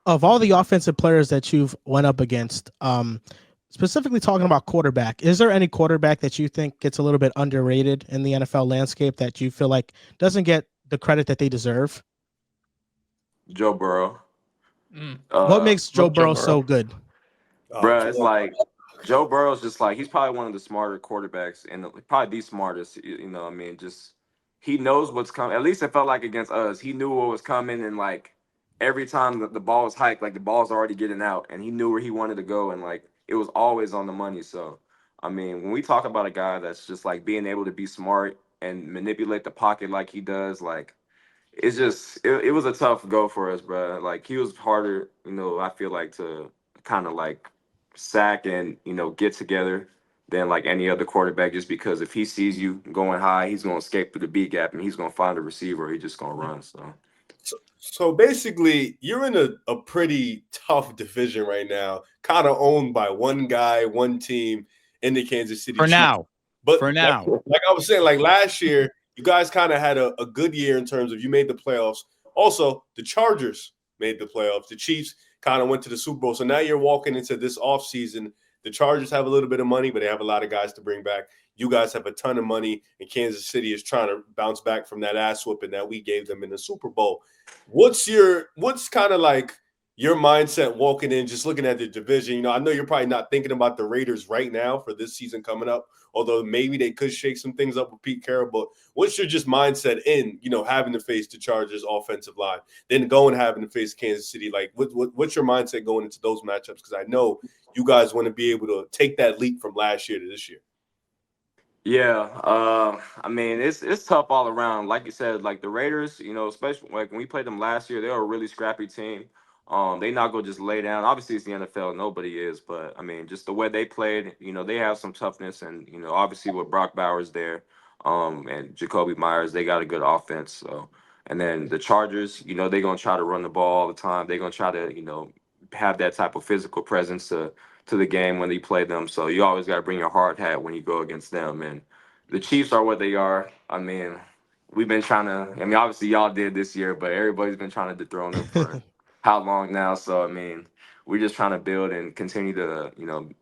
of all the offensive players that you've went up against, specifically talking about quarterback, is there any quarterback that you think gets a little bit underrated in the NFL landscape that you feel like doesn't get the credit that they deserve? Joe Burrow. What Uh, makes Joe Love Joe Burrow Burrow. so good? Bruh, it's like Joe Burrow's just like he's probably one of the smarter quarterbacks and probably the smartest. You know, what I mean, just he knows what's coming. At least it felt like against us, he knew what was coming, and like every time the ball was hiked, like the ball's already getting out, and he knew where he wanted to go, and like it was always on the money. So, I mean, when we talk about a guy that's just like being able to be smart and manipulate the pocket like he does, like it's just it was a tough go for us, bro. Like he was harder, you know. I feel like to kind of like sack and get together than like any other quarterback, just because if he sees you going high, he's gonna escape through the B gap and he's gonna find a receiver. He's just gonna run. So So basically, you're in a pretty tough division right now, kind of owned by one guy, one team in the Kansas City For Chiefs. now. But For now. like I was saying, like last year, you guys kind of had a good year in terms of you made the playoffs. Also, the Chargers made the playoffs. The Chiefs kind of went to the Super Bowl. So now you're walking into this offseason. The Chargers have a little bit of money, but they have a lot of guys to bring back. You guys have a ton of money, and Kansas City is trying to bounce back from that ass whooping that we gave them in the Super Bowl. What's kind of like your mindset walking in, just looking at the division? You know, I know you're probably not thinking about the Raiders right now for this season coming up, although maybe they could shake some things up with Pete Carroll. But what's your just mindset in, having to face the Chargers offensive line, then going having to face Kansas City? Like, what's your mindset going into those matchups? Because I know you guys want to be able to take that leap from last year to this year. yeah, I mean it's tough all around. Like you said, like the Raiders, especially like when we played them last year, they were a really scrappy team. They not gonna just lay down. Obviously, it's the NFL; nobody is. But I mean, just the way they played, they have some toughness, and obviously with Brock Bowers there, and Jacoby Myers, they got a good offense. So, and then the Chargers, they're gonna try to run the ball all the time. They're gonna try to, have that type of physical presence to the game when you play them. So you always got to bring your hard hat when you go against them. And the Chiefs are what they are. I mean, we've been trying to. I mean, obviously y'all did this year, but everybody's been trying to dethrone them for how long now? So I mean, we're just trying to build and continue to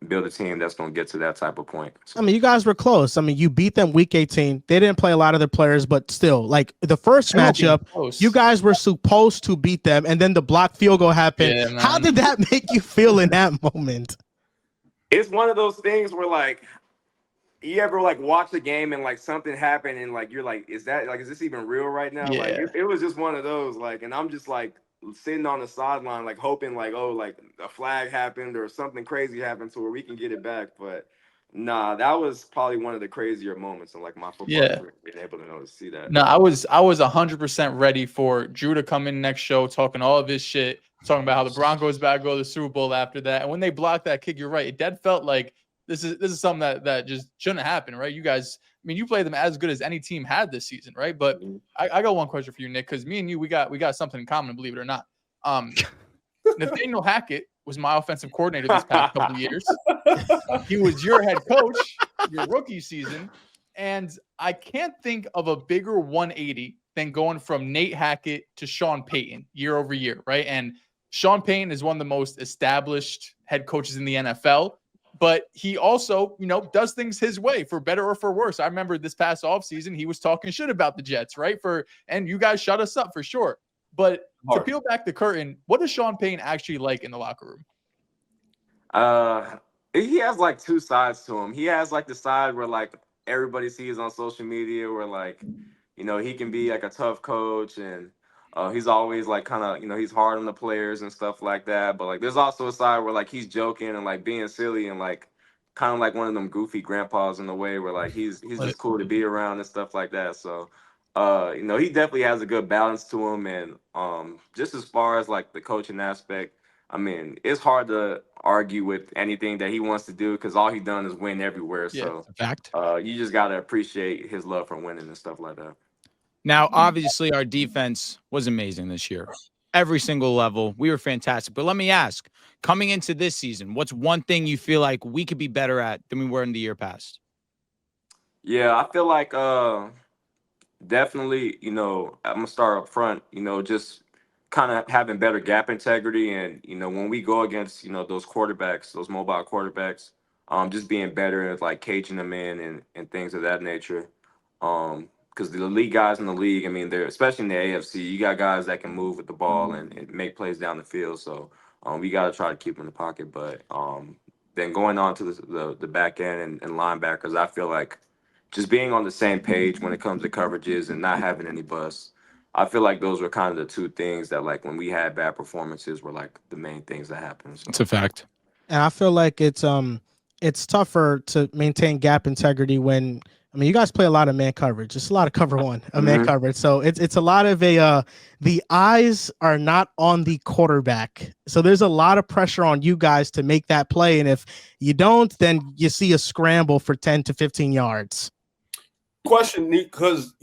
build a team that's going to get to that type of point. I So. mean, you guys were close. I mean, you beat them week 18. They didn't play a lot of their players, but still, like the first matchup, you guys were supposed to beat them, and then the block field goal happened. Yeah, man. How did that make you feel in that moment? It's one of those things where like you ever like watch the game and like something happened and like you're like, is this even real right now? Yeah. Like it was just one of those like, and I'm just like sitting on the sideline like hoping like, oh, like a flag happened or something crazy happened to where we can get it back. But nah, that was probably one of the crazier moments in like my football career, being able to see that. No, I was 100% ready for Drew to come in next show talking all of his shit, talking about how the Broncos about to go to the Super Bowl after that. And when they blocked that kick, you're right. It dead felt like this is something that just shouldn't happen, right? You guys, I mean, you played them as good as any team had this season, right? But I got one question for you, Nick, because me and you, we got something in common, believe it or not. Nathaniel Hackett was my offensive coordinator this past couple of years. He was your head coach your rookie season. And I can't think of a bigger 180 than going from Nate Hackett to Sean Payton year over year, right? And Sean Payton is one of the most established head coaches in the NFL, but he also, does things his way for better or for worse. I remember this past offseason, he was talking shit about the Jets, right? And you guys shut us up for sure. But to peel back the curtain, what is Sean Payton actually like in the locker room? He has like two sides to him. He has like the side where like everybody sees on social media where like, he can be like a tough coach and he's always like kind of, he's hard on the players and stuff like that. But like there's also a side where like he's joking and like being silly and like kind of like one of them goofy grandpas in a way where like he's just cool to be around and stuff like that. So he definitely has a good balance to him. And just as far as like the coaching aspect, I mean, it's hard to argue with anything that he wants to do because all he done is win everywhere. So fact. You just got to appreciate his love for winning and stuff like that. Now, obviously, our defense was amazing this year. Every single level, we were fantastic. But let me ask, coming into this season, what's one thing you feel like we could be better at than we were in the year past? Yeah, I feel like definitely, I'm going to start up front, just kind of having better gap integrity, and when we go against those quarterbacks, those mobile quarterbacks, just being better at like caging them in and things of that nature. Because the elite guys in the league, I mean, they're especially in the AFC, you got guys that can move with the ball and make plays down the field. So we got to try to keep them in the pocket. But then going on to the back end and linebackers, I feel like just being on the same page when it comes to coverages and not having any busts. I feel like those were kind of the two things that, like, when we had bad performances, were like the main things that happened. So. It's a fact. And I feel like it's tougher to maintain gap integrity when, I mean, you guys play a lot of man coverage. It's a lot of cover one, man coverage. So it's a lot of the eyes are not on the quarterback. So there's a lot of pressure on you guys to make that play. And if you don't, then you see a scramble for 10 to 15 yards. Question, because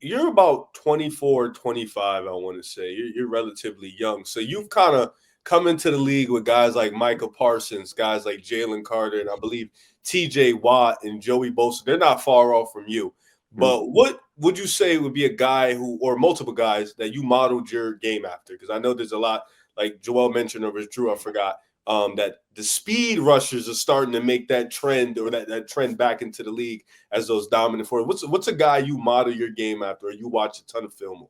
you're about 24, 25, I want to say. You're relatively young. So you've kind of come into the league with guys like Micah Parsons, guys like Jalen Carter, and I believe TJ Watt and Joey Bosa. They're not far off from you. But what would you say would be a guy or multiple guys that you modeled your game after? Because I know there's a lot, like Joel mentioned, or was Drew, I forgot, that the speed rushers are starting to make that trend, or that trend back into the league as those dominant forwards. What's a guy you model your game after, or you watch a ton of film on?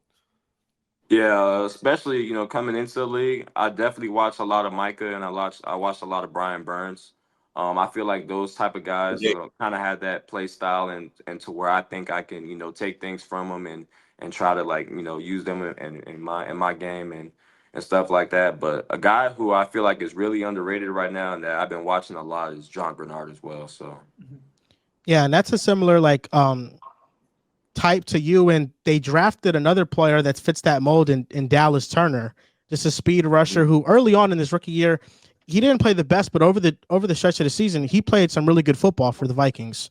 Yeah, especially coming into the league, I definitely watch a lot of Micah, and I watched a lot of Brian Burns. I feel like those type of guys kind of had that play style and to where I think I can take things from them and try to use them in my game and stuff like that. But a guy who I feel like is really underrated right now and that I've been watching a lot is John Bernard as well. So yeah, and that's a similar type to you, and they drafted another player that fits that mold in Dallas Turner, just a speed rusher who early on in his rookie year, he didn't play the best, but over the stretch of the season, he played some really good football for the Vikings.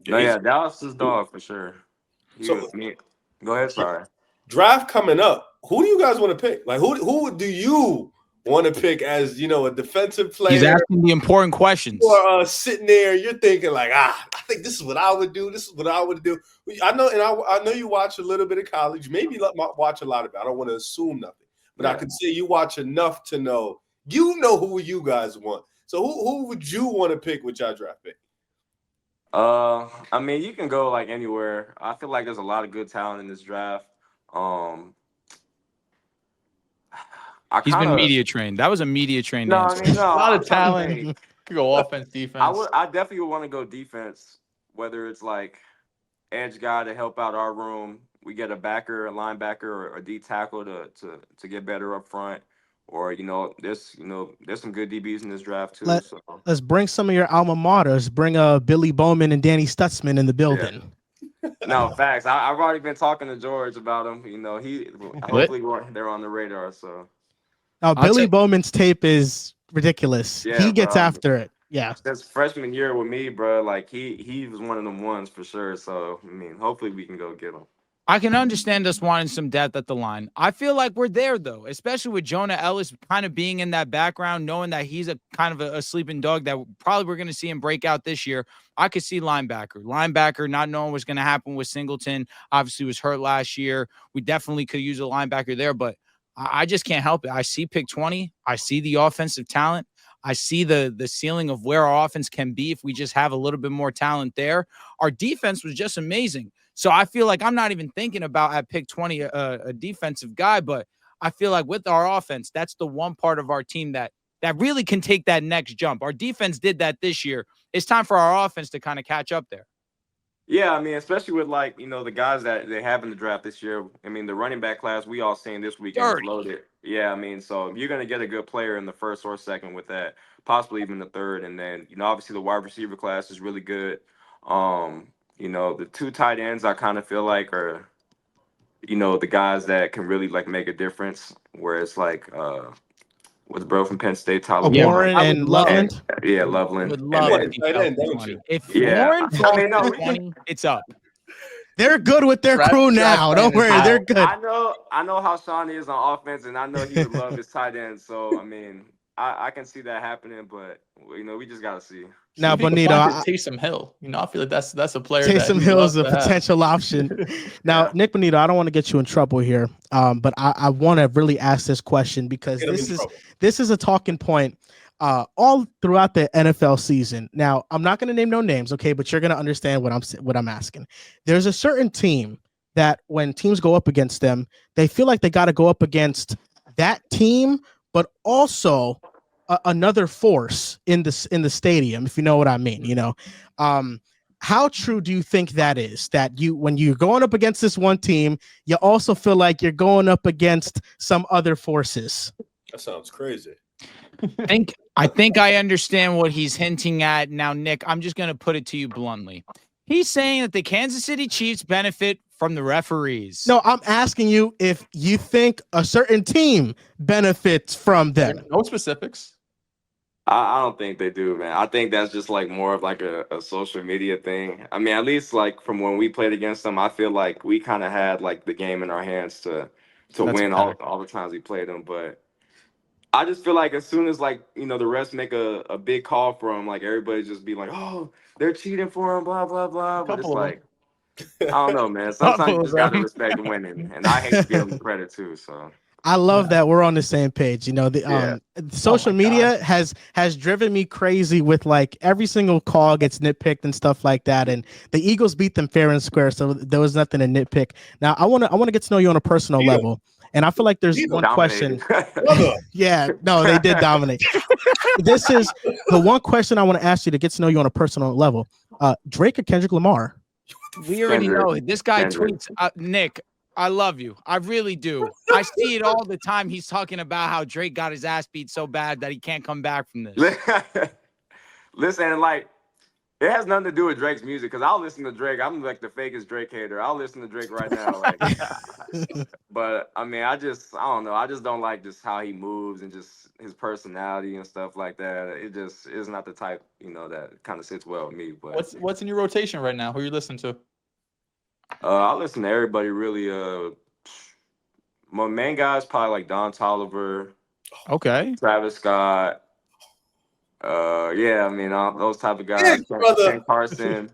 Yeah, Dallas is dog for sure. Go ahead, sorry. Draft coming up. Who do you guys want to pick? Like, who do you want to pick as a defensive player? He's asking the important questions. Or sitting there, you're thinking like, I think this is what I would do. This is what I would do. I know, and I know you watch a little bit of college. Maybe watch a lot of it. I don't want to assume nothing, but I can say you watch enough to know. You know who you guys want. So who would you want to pick with your draft pick? I mean, you can go like anywhere. I feel like there's a lot of good talent in this draft. He's been media trained. That was a media trained answer. I mean, a lot of talent. Could go offense, defense. I definitely would want to go defense, whether it's like edge guy to help out our room. We get a backer, a linebacker, or a D tackle to get better up front. Or there's some good DBs in this draft too. Let's bring some of your alma maters. Bring Billy Bowman and Danny Stutzman in the building. Yeah. No, facts. I've already been talking to George about him. Hopefully they're on the radar. So. Billy Bowman's tape is ridiculous. Yeah, he gets after it. Yeah. That's freshman year with me, bro. Like he was one of them ones for sure. So I mean, hopefully we can go get him. I can understand us wanting some depth at the line. I feel like we're there, though, especially with Jonah Ellis kind of being in that background, knowing that he's a kind of a sleeping dog that probably we're going to see him break out this year. I could see linebacker, not knowing what's going to happen with Singleton. Obviously was hurt last year. We definitely could use a linebacker there, but I just can't help it. I see pick 20. I see the offensive talent. I see the ceiling of where our offense can be if we just have a little bit more talent there. Our defense was just amazing. So I feel like I'm not even thinking about at pick 20 a defensive guy, but I feel like with our offense, that's the one part of our team that really can take that next jump. Our defense did that this year. It's time for our offense to kind of catch up there. Yeah, I mean, especially with the guys that they have in the draft this year. I mean, the running back class we all seen this weekend is loaded. Yeah, I mean, so you're going to get a good player in the first or second with that, possibly even the third. And then, obviously the wide receiver class is really good. The two tight ends I kind of feel like are, the guys that can really make a difference. Where it's what's bro from Penn State, Tyler Warren and Loveland. Yeah, Loveland. Would love if Warren falls 20, it's up. They're good with their crew now. Don't worry, they're good. I know how Sean is on offense, and I know he would love his tight end. So I mean, I can see that happening, but we just gotta see. Now, If he could Bonito, find his Taysom Hill, I feel like that's a player that Taysom he Hill loves is a to have. potential option. Now, Yeah. Nick Bonito, I don't want to get you in trouble here, but I want to really ask this question because Get him in trouble. this is a talking point all throughout the NFL season. Now, I'm not going to name no names, okay, but you're going to understand what I'm asking. There's a certain team that when teams go up against them, they feel like they got to go up against that team, but also another force in the stadium, if you know what I mean. How true do you think that is? That when you're going up against this one team, you also feel like you're going up against some other forces? That sounds crazy. I think I understand what he's hinting at. Now, Nick, I'm just going to put it to you bluntly. He's saying that the Kansas City Chiefs benefit from the referees. No, I'm asking you if you think a certain team benefits from them. No specifics. I don't think they do, man. I think that's just like more of like a social media thing. I mean, at least like from when we played against them, I feel like we kind of had like the game in our hands to That's win fair. all the times we played them. But I just feel like as soon as like the refs make a big call for them, like everybody just be like, oh, they're cheating for them, blah blah blah. But it's Couple of like I don't know, man. Sometimes Couple you of just gotta them. respect winning, and I hate to give them credit too. So I love that we're on the same page. Yeah. Social Oh my media has driven me crazy with like every single call gets nitpicked and stuff like that. And the Eagles beat them fair and square, so there was nothing to nitpick. Now I want to get to know you on a personal Yeah. level, and I feel like there's Eagles one question. dominated. Brother, Yeah, no, they did dominate. This is the one question I want to ask you to get to know you on a personal level. Drake or Kendrick Lamar? We already Kendrick. know it. This guy Kendrick. tweets, Nick, I love you. I really do. I see it all the time. He's talking about how Drake got his ass beat so bad that he can't come back from this. Listen, like it has nothing to do with Drake's music because I'll listen to Drake. I'm like the fakest Drake hater. I'll listen to Drake right now. Like, but I mean, I don't know. I just don't like just how he moves and just his personality and stuff like that. It just is not the type, that kind of sits well with me. But What's in your rotation right now? Who are you listening to? I listen to everybody really. My main guy is probably like Don Toliver, Okay. Travis Scott. Yeah, I mean those type of guys. Yes, brother. Ken Carson,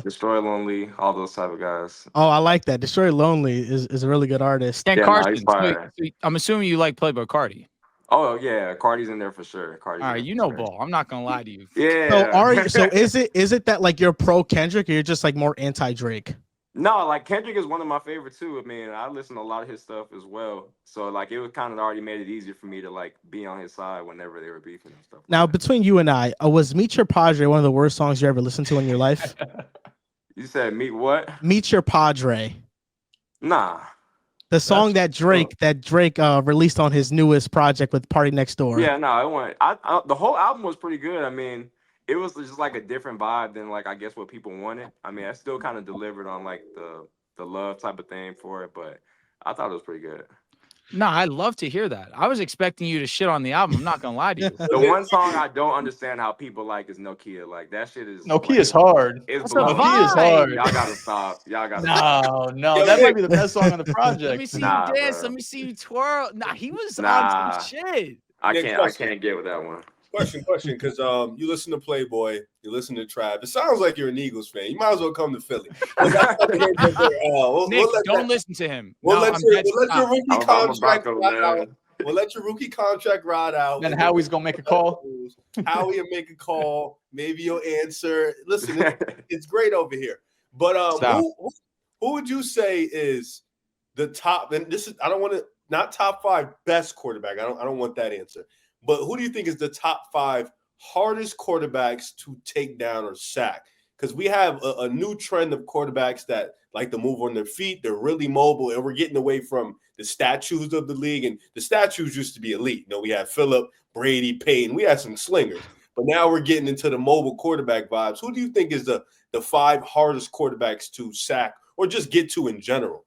Destroy Lonely, all those type of guys. Oh, I like that. Destroy Lonely is a really good artist. Dan Yeah, no, he's Carson. fire. So I'm assuming you like Playboy Cardi. Oh yeah, Cardi's in there for sure. Cardi's All in right, there you for know sure. ball. I'm not gonna lie to you. Yeah. So is it that like you're pro Kendrick or you're just like more anti Drake? No, like Kendrick is one of my favorites too. I mean, I listen to a lot of his stuff as well. So like it was kind of already made it easier for me to like be on his side whenever they were beefing and stuff. Now, like that. between you and I, was Meet Your Padre one of the worst songs you ever listened to in your life? You said meet what? Meet Your Padre. Nah. The song that Drake released on his newest project with Party Next Door. Yeah, no, it went. The whole album was pretty good. I mean, it was just like a different vibe than like I guess what people wanted. I mean, I still kind of delivered on like the love type of thing for it, but I thought it was pretty good. No, I'd love to hear that. I was expecting you to shit on the album. I'm not gonna lie to you. The one song I don't understand how people like is Nokia. Like that shit is Nokia is hard. It's That's a Nokia is vibe. hard. Y'all gotta stop. Y'all gotta stop. No, that might be the best song on the Let me project. see Nah, you dance. bro. Let me see you twirl. Nah, he was Nah. on some shit. I Nick, can't get with that one. Question, because you listen to Playboy, you listen to Trav. It sounds like you're an Eagles fan. You might as well come to Philly. Nick, don't listen to him. We'll No, let I'm your dead stop. rookie I'm a contract Bronco, ride out. man. We'll let your rookie contract ride out. Then Howie's gonna make a call. Howie will make a call. Maybe you'll answer. Listen, it's great over here. But Stop. who would you say is the top? And this is I don't want to not top 5 best quarterback. I don't want that answer. But who do you think is the top 5 hardest quarterbacks to take down or sack? Because we have a new trend of quarterbacks that like to move on their feet. They're really mobile, and we're getting away from the statues of the league. And the statues used to be elite. We had Phillip, Brady, Peyton. We had some slingers. But now we're getting into the mobile quarterback vibes. Who do you think is the 5 hardest quarterbacks to sack or just get to in general?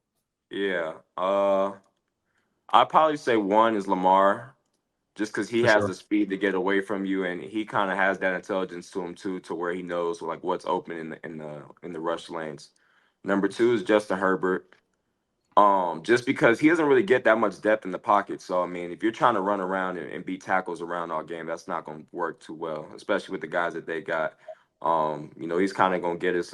Yeah. I'd probably say one is Lamar. Just because he has the speed to get away from you, and he kind of has that intelligence to him too, to where he knows like what's open in the rush lanes. Number 2 is Justin Herbert. Just because he doesn't really get that much depth in the pocket. So I mean, if you're trying to run around and beat tackles around all game, that's not going to work too well, especially with the guys that they got. He's kind of going to get his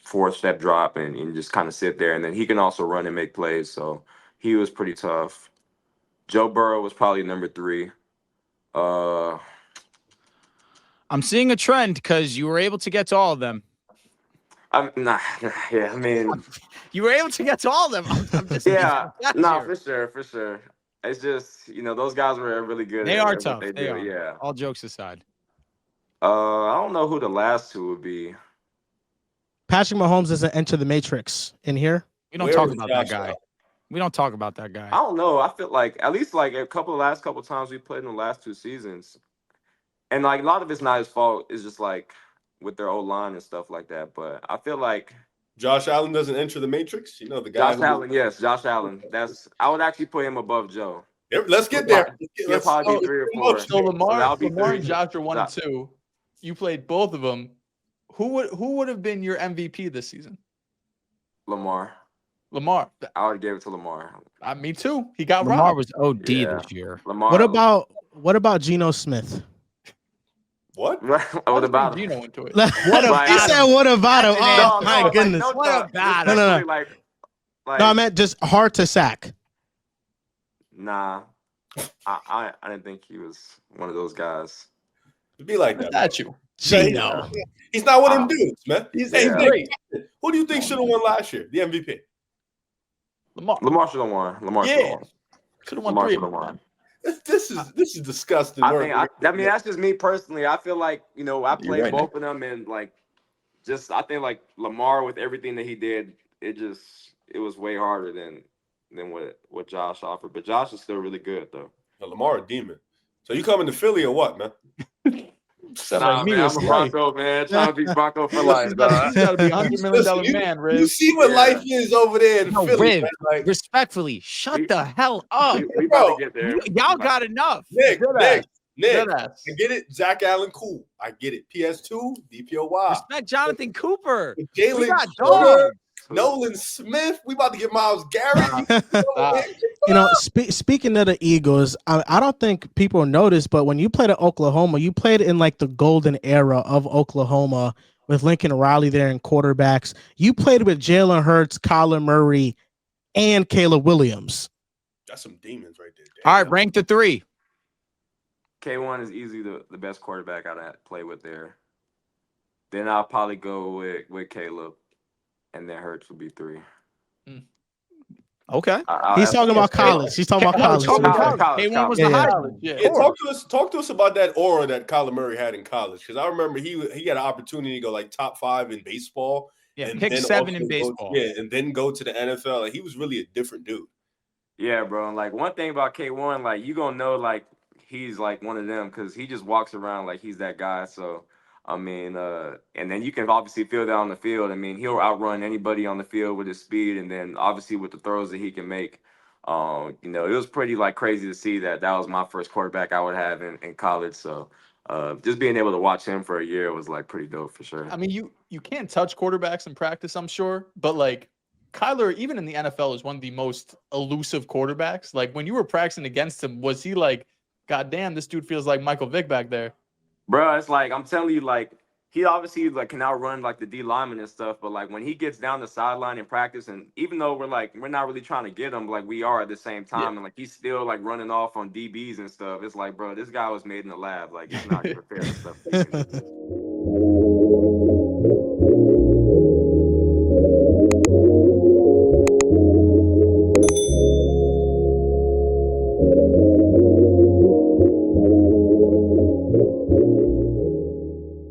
4-step drop and just kind of sit there, and then he can also run and make plays. So he was pretty tough. Joe Burrow was probably number 3. I'm seeing a trend because you were able to get to all of them. Yeah, I mean, You were able to get to all of them. I'm just yeah, no, here. for sure. It's just those guys were really good. They at are what tough. They They do. are. Yeah. All jokes aside. I don't know who the last 2 would be. Patrick Mahomes doesn't enter the Matrix in here. We don't Where talk is about Josh that guy. Allen? We don't talk about that guy. I don't know. I feel like at least like a last couple times we played in the last 2 seasons, and like a lot of it's not his fault. It's just like with their old line and stuff like that. But I feel like Josh Allen doesn't enter the Matrix. You know the guy. Josh Allen, yes, Josh Allen. I would actually put him above Joe. Let's get there. He'll probably be 3 or 4. So Lamar be and 3. Josh are 1 and 2. You played both of them. Who would have been your MVP this season? Lamar. Lamar. I would give it to Lamar. Me too. He got Lamar robbed. was OD Yeah. this year. Lamar. What about Geno Smith? What? What about him? Gino into it? He said, "What about him?" Oh my goodness! What about him? No. Like, No, I meant just hard to sack. Nah, I didn't think he was one of those guys. It'd be like that. Statue. Geno. He's not one of them dudes, man. He's Yeah. great. Who do you think should have won last year? The MVP. Lamar should have won. Could have won Lamar 3. should have won. This is disgusting. I mean, that's just me personally. I feel like I played right, both of them, and like, I think like Lamar with everything that he did, it was way harder than what Josh offered. But Josh is still really good though. Lamar a demon. So you coming to Philly or what, man? Nah, man, I'm a Bronco, man. Trying to be Bronco for life, dog. He's got to be $100 million man, Riz. You see what life is over there in No, Philly. Riv, Man. Like, respectfully, shut the hell up. We about to get there. Y'all got enough. Nick, Deadass. I get it. Zach Allen, cool. I get it. PS2, DPOY. Respect Jonathan Cooper. We Jalen got Shorter, dogs. Nolan Smith. We about to get Myles Garrett. Speaking of the Eagles, I don't think people notice, but when you played at Oklahoma, you played in like the golden era of Oklahoma with Lincoln Riley there in quarterbacks. You played with Jalen Hurts, Kyler Murray, and Caleb Williams. That's some demons right there. All right, rank the 3. K1 is easily the best quarterback I'd play with there. Then I'll probably go with Caleb, and then Hurts would be 3. Okay. He's talking about college. He's talking about college. K1 was the high. Yeah, talk to us about that aura that Kyler Murray had in college, because I remember he had an opportunity to go like top 5 in baseball. Yeah, and pick then 7 in also baseball. and then go to the NFL. Like, he was really a different dude. Yeah, bro. And like one thing about K1, like you gonna know like he's like one of them because he just walks around like he's that guy. So I mean, and then you can obviously feel that on the field. I mean, he'll outrun anybody on the field with his speed, and then obviously with the throws that he can make. It was pretty like crazy to see that was my first quarterback I would have in college. So just being able to watch him for a year was like pretty dope for sure. I mean, you can't touch quarterbacks in practice, I'm sure, but like Kyler, even in the NFL, is one of the most elusive quarterbacks. Like when you were practicing against him, was he like, God damn, this dude feels like Michael Vick back there? Bro, it's like I'm telling you, like he obviously like can outrun like the D lineman and stuff, but like when he gets down the sideline in practice, and even though we're not really trying to get him, like we are at the same time, and like he's still like running off on DBs and stuff. It's like, bro, this guy was made in the lab. Like it's not even fair and stuff.